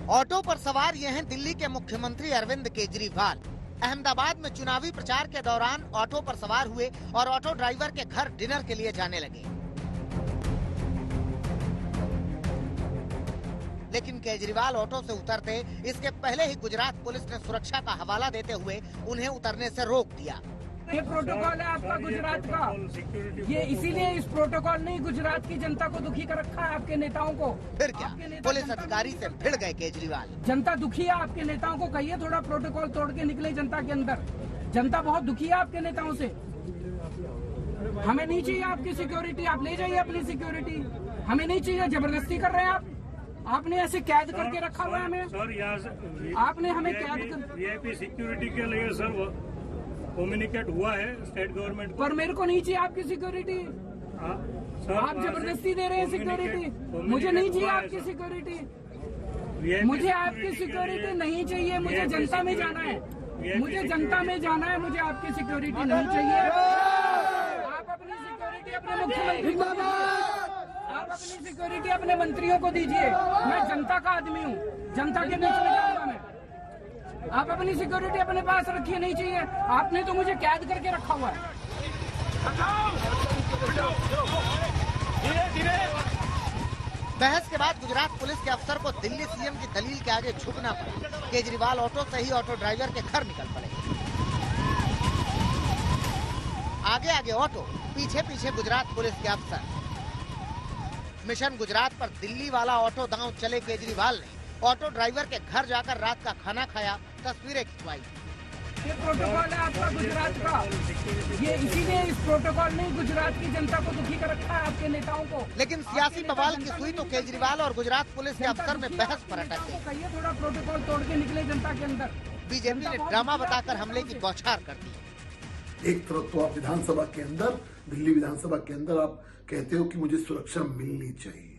Auto पर सवार ये हैं दिल्ली के मुख्यमंत्री अरविंद केजरीवाल। अहमदाबाद में चुनावी प्रचार के दौरान ऑटो पर सवार हुए और ऑटो ड्राइवर के घर डिनर के लिए जाने लगे। लेकिन केजरीवाल ऑटो से उतरते इसके पहले ही गुजरात पुलिस ने सुरक्षा का हवाला देते हुए उन्हें उतरने से रोक दिया। ये प्रोटोकॉल है आपका गुजरात का, ये इसीलिए इस प्रोटोकॉल ने गुजरात की जनता को दुखी कर रखा है, आपके नेताओं को। फिर क्या पुलिस अधिकारी से भिड़ गए केजरीवाल। जनता दुखी है, आपके नेताओं को कहिए थोड़ा प्रोटोकॉल तोड़ के निकले जनता के अंदर। जनता बहुत दुखी है आपके नेताओं से। हमें नहीं चाहिए आपकी सिक्योरिटी, आप ले जाइए अपनी सिक्योरिटी। हमें नहीं चाहिए, जबरदस्ती कर रहे हैं आप। आपने ऐसे कैद करके रखा हुआ है हमें सर। यहाँ आपने हमें कैद कर वीआईपी सिक्योरिटी के लिए सर कम्युनिकेट हुआ है स्टेट गवर्नमेंट, पर मेरे को नहीं चाहिए आपकी सिक्योरिटी। आप जबरदस्ती दे रहे हैं सिक्योरिटी, मुझे नहीं चाहिए आपकी सिक्योरिटी। मुझे आपकी सिक्योरिटी नहीं चाहिए, मुझे जनता में जाना है, मुझे जनता में जाना है, मुझे आपकी सिक्योरिटी नहीं चाहिए। आप अपनी सिक्योरिटी अपने मुख्यमंत्री को दीजिए, आप अपनी सिक्योरिटी अपने मंत्रियों को दीजिए। मैं जनता का आदमी हूँ, जनता के बीच में जाऊंगा मैं। आप अपनी सिक्योरिटी अपने पास रखिए, नहीं चाहिए। आपने तो मुझे कैद करके रखा हुआ है। बहस के बाद गुजरात पुलिस के अफसर को दिल्ली सीएम की दलील के आगे झुकना पड़ा। केजरीवाल ऑटो से ही ऑटो ड्राइवर के घर निकल पड़े। आगे आगे ऑटो, पीछे पीछे गुजरात पुलिस के अफसर। मिशन गुजरात पर दिल्ली वाला ऑटो दांव चले केजरीवाल ने ऑटो ड्राइवर के घर जाकर रात का खाना खाया, तस्वीरें खिंचवाई। ये प्रोटोकॉल है आपका गुजरात का, ये इसीलिए इस प्रोटोकॉल ने गुजरात की जनता को दुखी कर रखा है, आपके नेताओं को। लेकिन सियासी बवाल की सुई तो केजरीवाल और गुजरात पुलिस के अफसर में बहस पर अटक गई। कहिए थोड़ा प्रोटोकॉल तोड़ के निकले जनता के अंदर। बीजेपी ने ड्रामा बताकर हमले की बौछार कर दी। एक तरफ तो आप विधानसभा के अंदर, दिल्ली विधानसभा के अंदर आप कहते हो कि मुझे सुरक्षा मिलनी चाहिए,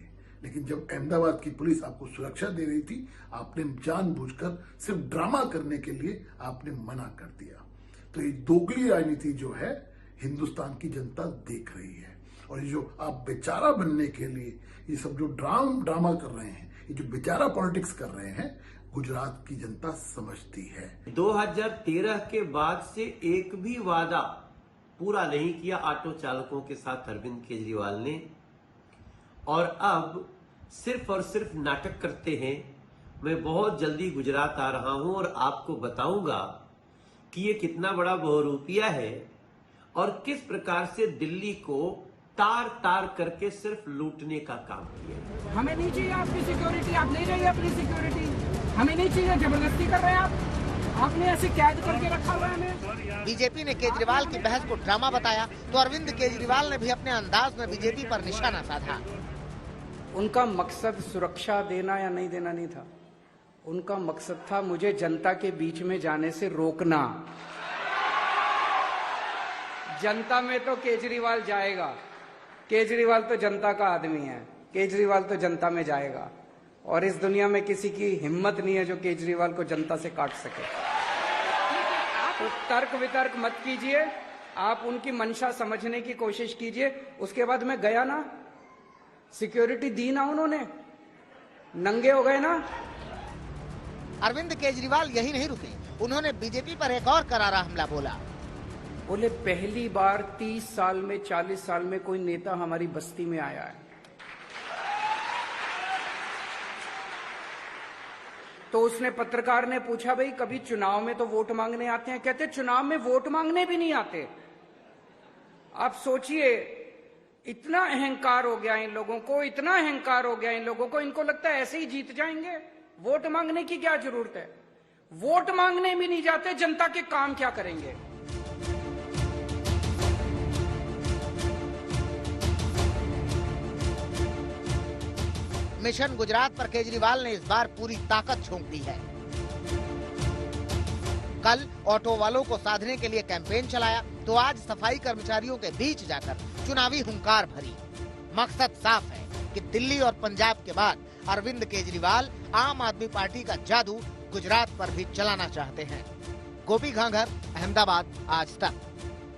लेकिन जब अहमदाबाद की पुलिस आपको सुरक्षा दे रही थी, आपने जानबूझकर सिर्फ ड्रामा करने के लिए आपने मना कर दिया। तो ये दोगली राजनीति जो है हिंदुस्तान की जनता देख रही है, और ये जो आप बेचारा बनने के लिए ये सब जो ड्रामा कर रहे हैं, ये जो बेचारा पॉलिटिक्स कर रहे हैं, गुजरात की जनता समझती है। 2013 के बाद से एक भी वादा पूरा नहीं किया ऑटो चालकों के साथ अरविंद केजरीवाल ने, और अब सिर्फ और सिर्फ नाटक करते हैं। मैं बहुत जल्दी गुजरात आ रहा हूं और आपको बताऊंगा कि ये कितना बड़ा बहुरूपिया है और किस प्रकार से दिल्ली को तार तार करके सिर्फ लूटने का काम किया। हमें नहीं चाहिए आपकी सिक्योरिटी, आप ले जाइए अपनी सिक्योरिटी। हमें नहीं चाहिए, जबरदस्ती कर रहे हैं आप। आपने ऐसे कैद करके रखा हुआ है हमें। बीजेपी ने केजरीवाल की बहस को ड्रामा बताया तो अरविंद केजरीवाल ने भी अपने अंदाज में बीजेपी पर निशाना साधा। उनका मकसद सुरक्षा देना या नहीं देना नहीं था, उनका मकसद था मुझे जनता के बीच में जाने से रोकना। जनता में तो केजरीवाल जाएगा, केजरीवाल तो जनता का आदमी है, केजरीवाल तो जनता में जाएगा, और इस दुनिया में किसी की हिम्मत नहीं है जो केजरीवाल को जनता से काट सके। तो तर्क वितर्क मत कीजिए, आप उनकी मंशा समझने की कोशिश कीजिए। उसके बाद मैं गया ना, सिक्योरिटी दी ना, उन्होंने नंगे हो गए ना। अरविंद केजरीवाल यही नहीं रुके, उन्होंने बीजेपी पर एक और करारा हमला बोला। बोले पहली बार 30 साल में 40 साल में कोई नेता हमारी बस्ती में आया है। तो उसने, पत्रकार ने पूछा, भाई कभी चुनाव में तो वोट मांगने आते हैं? कहते चुनाव में वोट मांगने भी नहीं आते। आप सोचिए, इतना अहंकार हो गया इन लोगों को, इतना अहंकार हो गया इन लोगों को, इनको लगता है ऐसे ही जीत जाएंगे। वोट मांगने की क्या जरूरत है? वोट मांगने भी नहीं जाते, जनता के काम क्या करेंगे? मिशन गुजरात पर केजरीवाल ने इस बार पूरी ताकत झोंक दी है। कल ऑटो वालों को साधने के लिए कैंपेन चलाया तो आज सफाई कर्मचारियों के बीच जाकर चुनावी हुंकार भरी। मकसद साफ है कि दिल्ली और पंजाब के बाद अरविंद केजरीवाल आम आदमी पार्टी का जादू गुजरात पर भी चलाना चाहते हैं। गोपी घांघर, अहमदाबाद, आज तक।